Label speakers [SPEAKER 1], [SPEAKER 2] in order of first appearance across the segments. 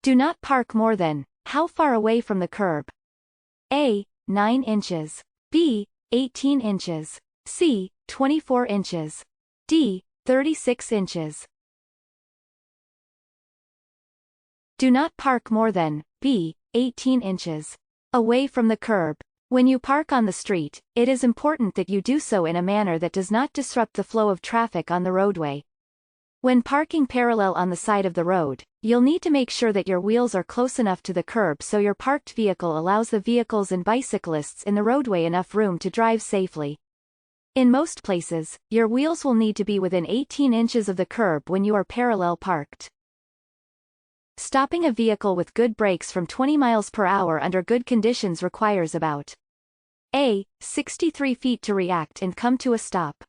[SPEAKER 1] Do not park more than, how far away from the curb? A. 9 inches. B. 18 inches. C. 24 inches. D. 36 inches. Do not park more than, B. 18 inches. Away from the curb. When you park on the street, it is important that you do so in a manner that does not disrupt the flow of traffic on the roadway. When parking parallel on the side of the road, you'll need to make sure that your wheels are close enough to the curb so your parked vehicle allows the vehicles and bicyclists in the roadway enough room to drive safely. In most places, your wheels will need to be within 18 inches of the curb when you are parallel parked. Stopping a vehicle with good brakes from 20 miles per hour under good conditions requires about A. 63 feet to react and come to a stop.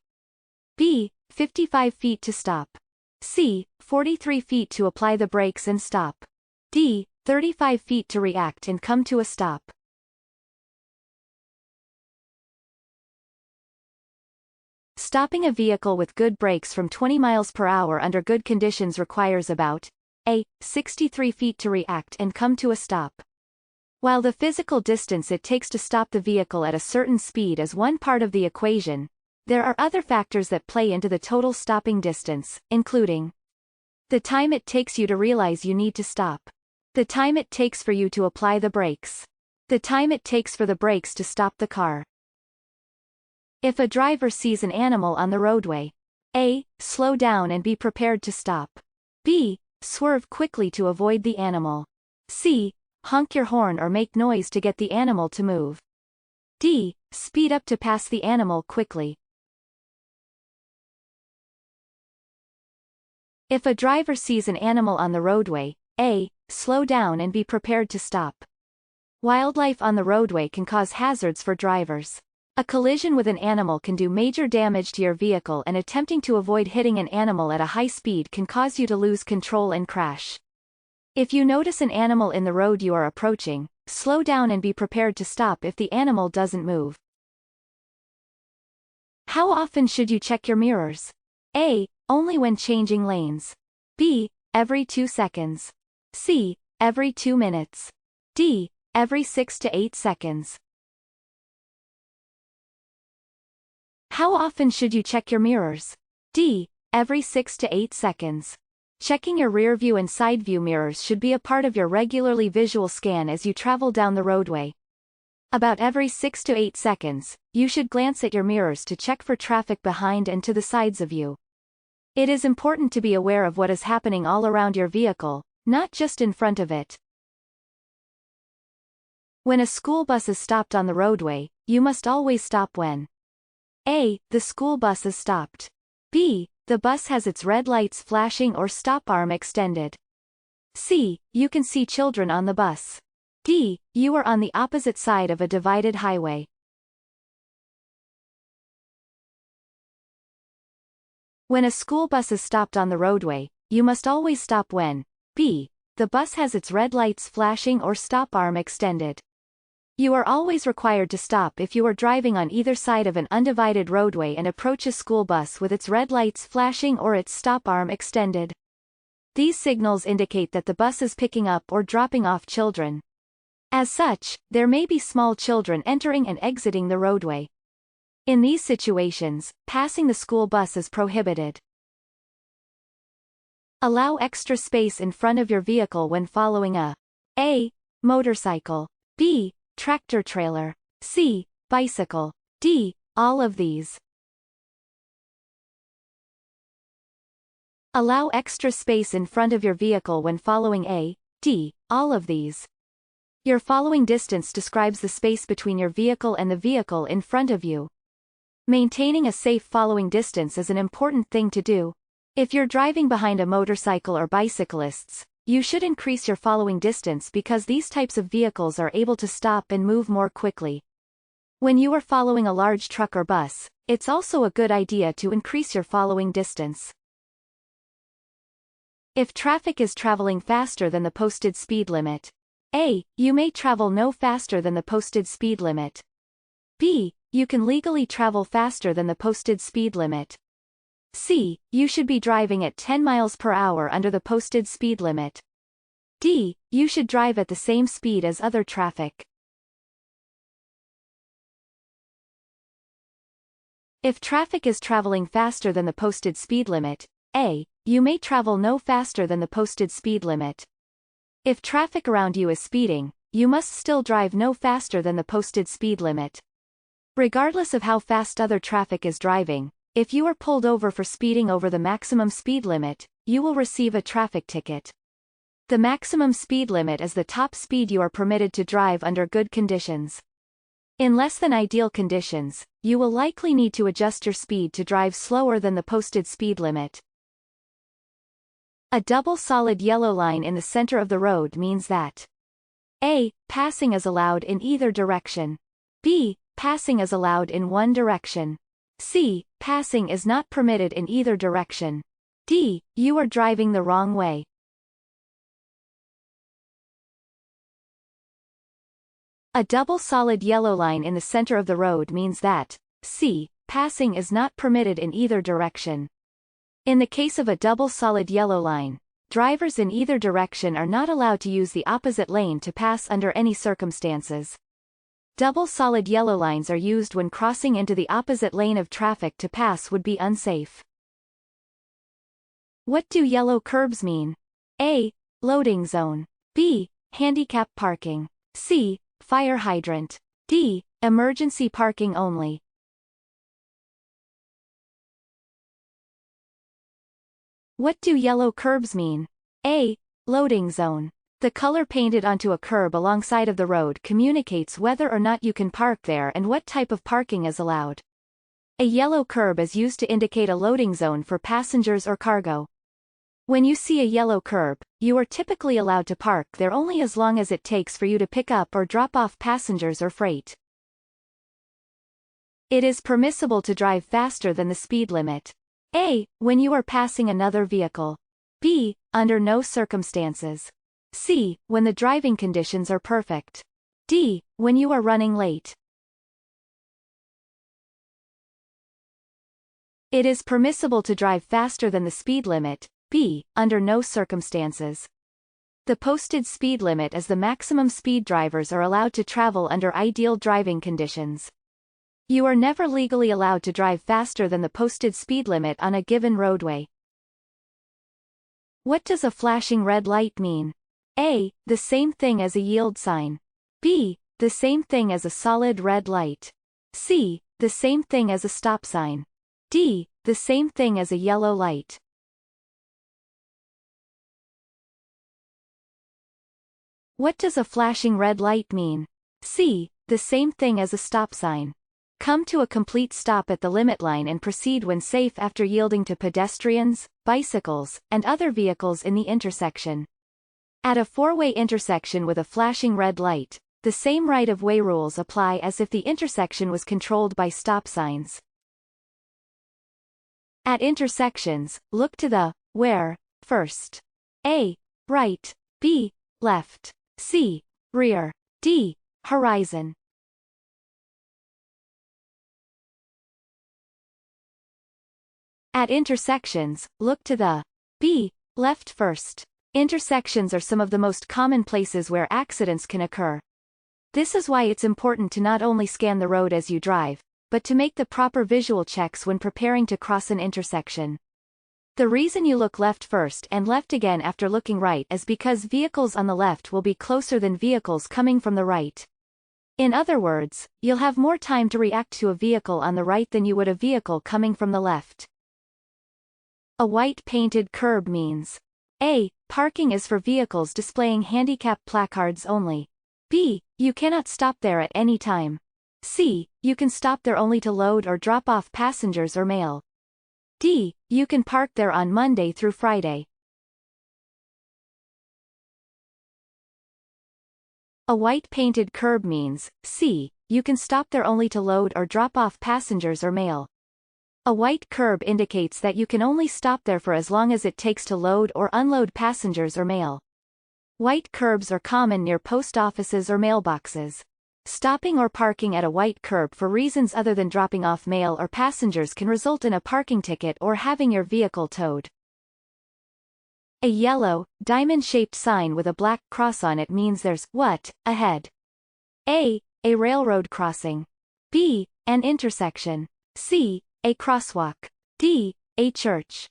[SPEAKER 1] B. 55 feet to stop. C. 43 feet to apply the brakes and stop. D. 35 feet to react and come to a stop. Stopping a vehicle with good brakes from 20 miles per hour under good conditions requires about A. 63 feet to react and come to a stop. While the physical distance it takes to stop the vehicle at a certain speed is one part of the equation, there are other factors that play into the total stopping distance, including the time it takes you to realize you need to stop, the time it takes for you to apply the brakes, the time it takes for the brakes to stop the car. If a driver sees an animal on the roadway, A. Slow down and be prepared to stop. B. Swerve quickly to avoid the animal. C. Honk your horn or make noise to get the animal to move. D. Speed up to pass the animal quickly. If a driver sees an animal on the roadway, A. Slow down and be prepared to stop. Wildlife on the roadway can cause hazards for drivers. A collision with an animal can do major damage to your vehicle, and attempting to avoid hitting an animal at a high speed can cause you to lose control and crash. If you notice an animal in the road you are approaching, slow down and be prepared to stop if the animal doesn't move. How often should you check your mirrors? A. Only when changing lanes. B. Every 2 seconds. C. Every 2 minutes. D. Every 6 to 8 seconds. How often should you check your mirrors? D. Every 6 to 8 seconds. Checking your rear view and side view mirrors should be a part of your regularly visual scan as you travel down the roadway. About every 6 to 8 seconds, you should glance at your mirrors to check for traffic behind and to the sides of you. It is important to be aware of what is happening all around your vehicle, not just in front of it. When a school bus is stopped on the roadway, you must always stop when A. The school bus is stopped. B. The bus has its red lights flashing or stop arm extended. C. You can see children on the bus. D. You are on the opposite side of a divided highway. When a school bus is stopped on the roadway, you must always stop when B. The bus has its red lights flashing or stop arm extended. You are always required to stop if you are driving on either side of an undivided roadway and approach a school bus with its red lights flashing or its stop arm extended. These signals indicate that the bus is picking up or dropping off children. As such, there may be small children entering and exiting the roadway. In these situations, passing the school bus is prohibited. Allow extra space in front of your vehicle when following A. Motorcycle. B. Tractor trailer. C. Bicycle. D. All of these. Allow extra space in front of your vehicle when following A. D. All of these. Your following distance describes the space between your vehicle and the vehicle in front of you. Maintaining a safe following distance is an important thing to do. If you're driving behind a motorcycle or bicyclists, you should increase your following distance because these types of vehicles are able to stop and move more quickly. When you are following a large truck or bus, it's also a good idea to increase your following distance. If traffic is traveling faster than the posted speed limit, A. You may travel no faster than the posted speed limit. B. You can legally travel faster than the posted speed limit. C. You should be driving at 10 miles per hour under the posted speed limit. D. You should drive at the same speed as other traffic. If traffic is traveling faster than the posted speed limit, A. You may travel no faster than the posted speed limit. If traffic around you is speeding, you must still drive no faster than the posted speed limit. Regardless of how fast other traffic is driving, if you are pulled over for speeding over the maximum speed limit, you will receive a traffic ticket. The maximum speed limit is the top speed you are permitted to drive under good conditions. In less than ideal conditions, you will likely need to adjust your speed to drive slower than the posted speed limit. A double solid yellow line in the center of the road means that A. Passing is allowed in either direction. B. Passing is allowed in one direction. C. Passing is not permitted in either direction. D. You are driving the wrong way. A double solid yellow line in the center of the road means that C. Passing is not permitted in either direction. In the case of a double solid yellow line, drivers in either direction are not allowed to use the opposite lane to pass under any circumstances. Double solid yellow lines are used when crossing into the opposite lane of traffic to pass would be unsafe. What do yellow curbs mean? A. Loading zone. B. Handicap parking. C. Fire hydrant. D. Emergency parking only. What do yellow curbs mean? A. Loading zone. The color painted onto a curb alongside of the road communicates whether or not you can park there and what type of parking is allowed. A yellow curb is used to indicate a loading zone for passengers or cargo. When you see a yellow curb, you are typically allowed to park there only as long as it takes for you to pick up or drop off passengers or freight. It is permissible to drive faster than the speed limit. A. When you are passing another vehicle. B. Under no circumstances. C. When the driving conditions are perfect. D. When you are running late. It is permissible to drive faster than the speed limit. B. Under no circumstances. The posted speed limit is the maximum speed drivers are allowed to travel under ideal driving conditions. You are never legally allowed to drive faster than the posted speed limit on a given roadway. What does a flashing red light mean? A. The same thing as a yield sign. B. The same thing as a solid red light. C. The same thing as a stop sign. D. The same thing as a yellow light. What does a flashing red light mean? C. The same thing as a stop sign. Come to a complete stop at the limit line and proceed when safe after yielding to pedestrians, bicycles, and other vehicles in the intersection. At a four-way intersection with a flashing red light, the same right-of-way rules apply as if the intersection was controlled by stop signs. At intersections, look to the where first. A. Right. B. Left. C. Rear. D. Horizon. At intersections, look to the B. Left first. Intersections are some of the most common places where accidents can occur. This is why it's important to not only scan the road as you drive, but to make the proper visual checks when preparing to cross an intersection. The reason you look left first and left again after looking right is because vehicles on the left will be closer than vehicles coming from the right. In other words, you'll have more time to react to a vehicle on the right than you would a vehicle coming from the left. A white painted curb means A. Parking is for vehicles displaying handicap placards only. B. You cannot stop there at any time. C. You can stop there only to load or drop off passengers or mail. D. You can park there on Monday through Friday. A white painted curb means C. You can stop there only to load or drop off passengers or mail. A white curb indicates that you can only stop there for as long as it takes to load or unload passengers or mail. White curbs are common near post offices or mailboxes. Stopping or parking at a white curb for reasons other than dropping off mail or passengers can result in a parking ticket or having your vehicle towed. A yellow, diamond-shaped sign with a black cross on it means there's what ahead? A railroad crossing. B, an intersection. C, a crosswalk. D, a church.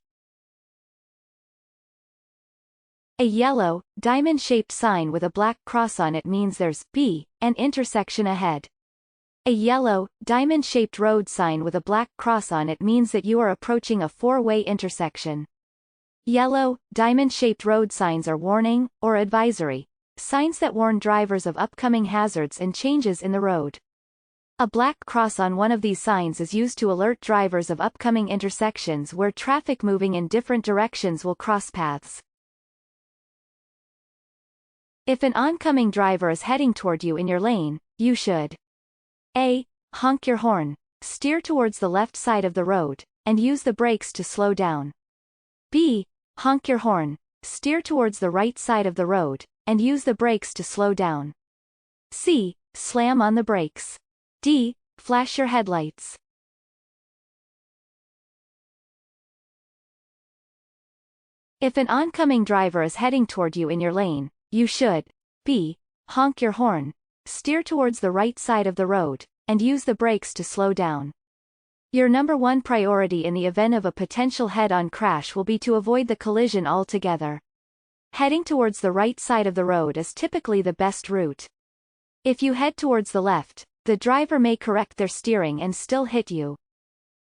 [SPEAKER 1] A yellow, diamond-shaped sign with a black cross on it means there's B, an intersection ahead. A yellow, diamond-shaped road sign with a black cross on it means that you are approaching a four-way intersection. Yellow, diamond-shaped road signs are warning, or advisory, signs that warn drivers of upcoming hazards and changes in the road. A black cross on one of these signs is used to alert drivers of upcoming intersections where traffic moving in different directions will cross paths. If an oncoming driver is heading toward you in your lane, you should A. Honk your horn, steer towards the left side of the road, and use the brakes to slow down. B. Honk your horn, steer towards the right side of the road, and use the brakes to slow down. C. Slam on the brakes. D. Flash your headlights. If an oncoming driver is heading toward you in your lane, you should B. Honk your horn, steer towards the right side of the road, and use the brakes to slow down. Your number one priority in the event of a potential head-on crash will be to avoid the collision altogether. Heading towards the right side of the road is typically the best route. If you head towards the left, the driver may correct their steering and still hit you.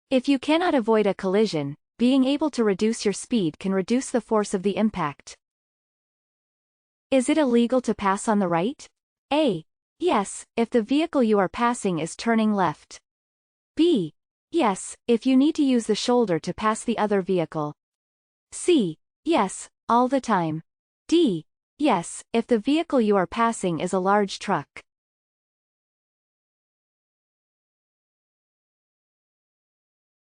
[SPEAKER 1] If you cannot avoid a collision, being able to reduce your speed can reduce the force of the impact. Is it illegal to pass on the right? A. Yes, if the vehicle you are passing is turning left. B. Yes, if you need to use the shoulder to pass the other vehicle. C. Yes, all the time. D. Yes, if the vehicle you are passing is a large truck.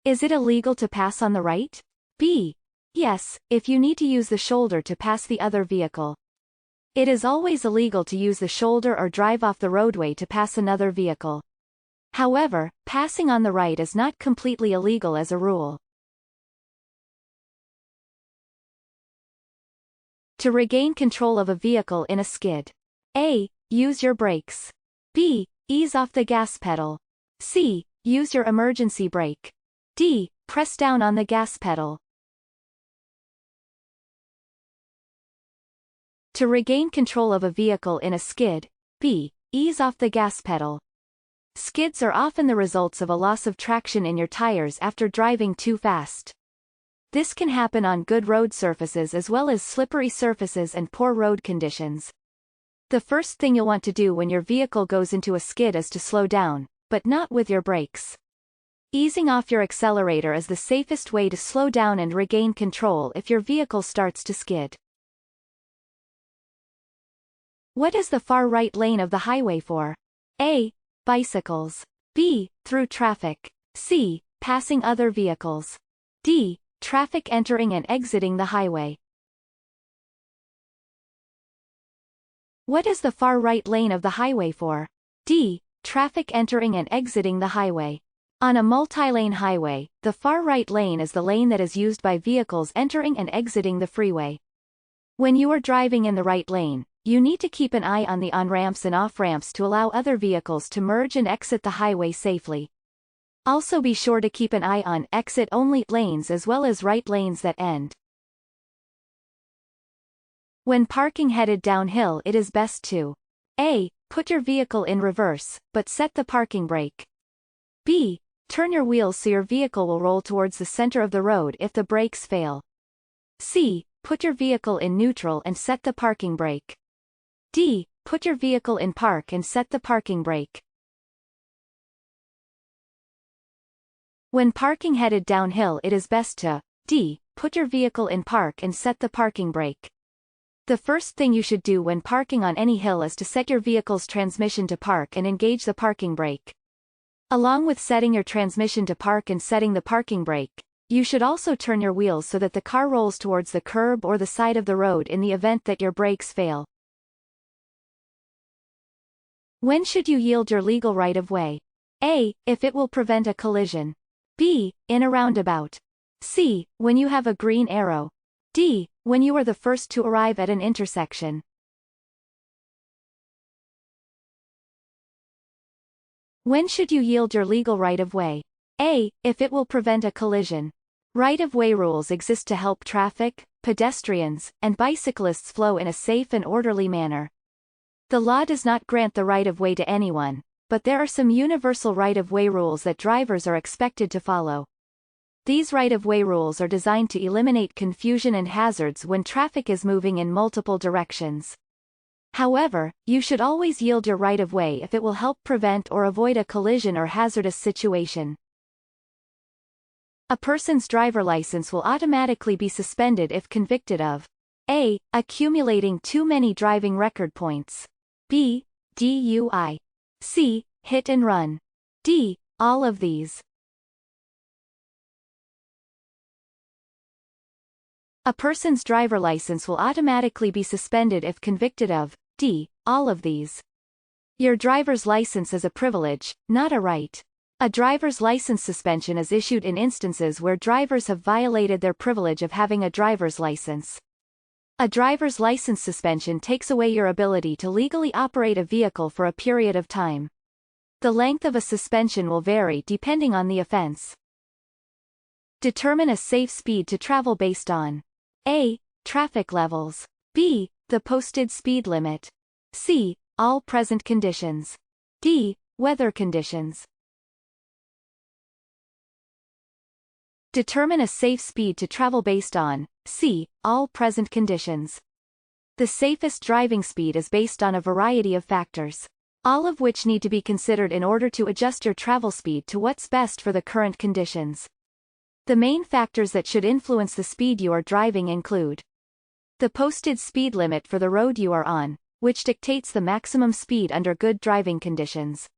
[SPEAKER 1] Is it illegal to pass on the right? B. Yes, if you need to use the shoulder to pass the other vehicle. It is always illegal to use the shoulder or drive off the roadway to pass another vehicle. However, passing on the right is not completely illegal as a rule. To regain control of a vehicle in a skid. A. Use your brakes. B. Ease off the gas pedal. C. Use your emergency brake. D. Press down on the gas pedal. To regain control of a vehicle in a skid. B. Ease off the gas pedal. Skids are often the results of a loss of traction in your tires after driving too fast. This can happen on good road surfaces as well as slippery surfaces and poor road conditions. The first thing you'll want to do when your vehicle goes into a skid is to slow down, but not with your brakes. Easing off your accelerator is the safest way to slow down and regain control if your vehicle starts to skid. What is the far right lane of the highway for? A. Bicycles. B. Through traffic. C. Passing other vehicles. D. Traffic entering and exiting the highway. What is the far right lane of the highway for? D. Traffic entering and exiting the highway. On a multi-lane highway, the far right lane is the lane that is used by vehicles entering and exiting the freeway. When you are driving in the right lane, you need to keep an eye on the on-ramps and off-ramps to allow other vehicles to merge and exit the highway safely. Also be sure to keep an eye on exit-only lanes as well as right lanes that end. When parking headed downhill, it is best to A. Put your vehicle in reverse, but set the parking brake. B. Turn your wheels so your vehicle will roll towards the center of the road if the brakes fail. C. Put your vehicle in neutral and set the parking brake. D. Put your vehicle in park and set the parking brake. When parking headed downhill, it is best to D. Put your vehicle in park and set the parking brake. The first thing you should do when parking on any hill is to set your vehicle's transmission to park and engage the parking brake. Along with setting your transmission to park and setting the parking brake, you should also turn your wheels so that the car rolls towards the curb or the side of the road in the event that your brakes fail. When should you yield your legal right-of-way? A. If it will prevent a collision. B. In a roundabout. C. When you have a green arrow. D. When you are the first to arrive at an intersection. When should you yield your legal right-of-way? A. If it will prevent a collision. Right-of-way rules exist to help traffic, pedestrians, and bicyclists flow in a safe and orderly manner. The law does not grant the right-of-way to anyone, but there are some universal right-of-way rules that drivers are expected to follow. These right-of-way rules are designed to eliminate confusion and hazards when traffic is moving in multiple directions. However, you should always yield your right-of-way if it will help prevent or avoid a collision or hazardous situation. A person's driver license will automatically be suspended if convicted of A. Accumulating too many driving record points. B. DUI. C. Hit and run. D. All of these. A person's driver license will automatically be suspended if convicted of D. All of these. Your driver's license is a privilege, not a right. A driver's license suspension is issued in instances where drivers have violated their privilege of having a driver's license. A driver's license suspension takes away your ability to legally operate a vehicle for a period of time. The length of a suspension will vary depending on the offense. Determine a safe speed to travel based on A. Traffic levels. B. The posted speed limit. C. All present conditions. D. Weather conditions. Determine a safe speed to travel based on C. All present conditions. The safest driving speed is based on a variety of factors, all of which need to be considered in order to adjust your travel speed to what's best for the current conditions. The main factors that should influence the speed you are driving include the posted speed limit for the road you are on, which dictates the maximum speed under good driving conditions.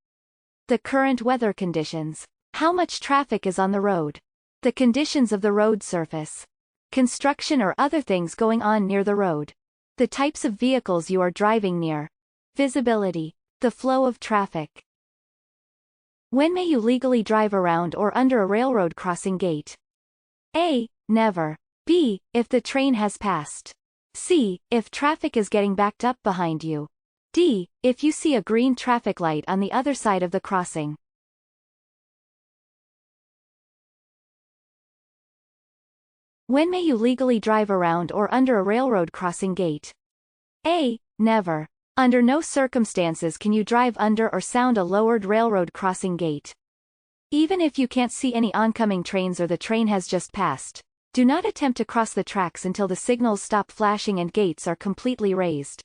[SPEAKER 1] The current weather conditions. How much traffic is on the road. The conditions of the road surface. Construction or other things going on near the road. The types of vehicles you are driving near. Visibility. The flow of traffic. When may you legally drive around or under a railroad crossing gate? A. Never. B. If the train has passed. C. If traffic is getting backed up behind you. D. If you see a green traffic light on the other side of the crossing. When may you legally drive around or under a railroad crossing gate? A. Never. Under no circumstances can you drive under or sound a lowered railroad crossing gate. Even if you can't see any oncoming trains or the train has just passed, do not attempt to cross the tracks until the signals stop flashing and gates are completely raised.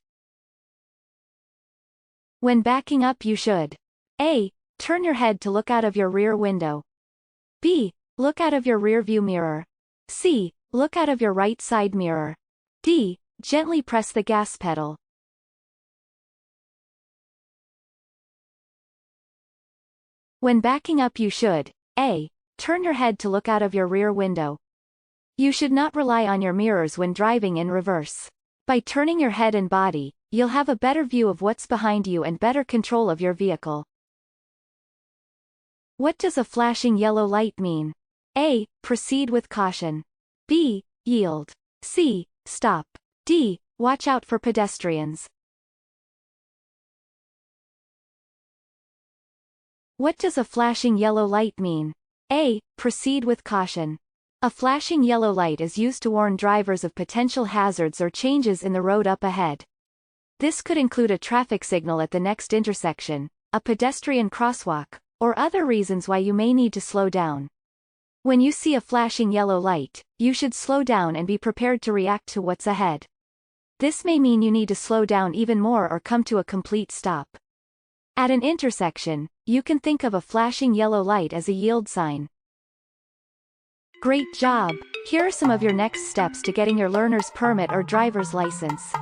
[SPEAKER 1] When backing up you should A. Turn your head to look out of your rear window. B. Look out of your rear view mirror. C. Look out of your right side mirror. D. Gently press the gas pedal. When backing up you should A. Turn your head to look out of your rear window. You should not rely on your mirrors when driving in reverse. By turning your head and body, you'll have a better view of what's behind you and better control of your vehicle. What does a flashing yellow light mean? A. Proceed with caution. B. Yield. C. Stop. D. Watch out for pedestrians. What does a flashing yellow light mean? A. Proceed with caution. A flashing yellow light is used to warn drivers of potential hazards or changes in the road up ahead. This could include a traffic signal at the next intersection, a pedestrian crosswalk, or other reasons why you may need to slow down. When you see a flashing yellow light, you should slow down and be prepared to react to what's ahead. This may mean you need to slow down even more or come to a complete stop. At an intersection, you can think of a flashing yellow light as a yield sign. Great job! Here are some of your next steps to getting your learner's permit or driver's license.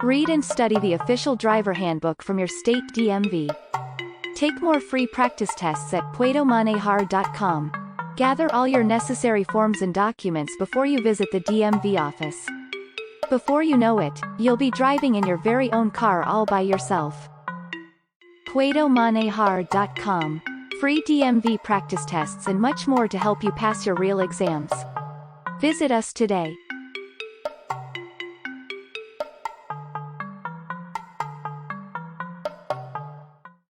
[SPEAKER 1] Read and study the official driver handbook from your state DMV. Take more free practice tests at puedomanejar.com. Gather all your necessary forms and documents before you visit the DMV office. Before you know it, you'll be driving in your very own car all by yourself. puedomanejar.com. Free DMV practice tests and much more to help you pass your real exams. Visit us today.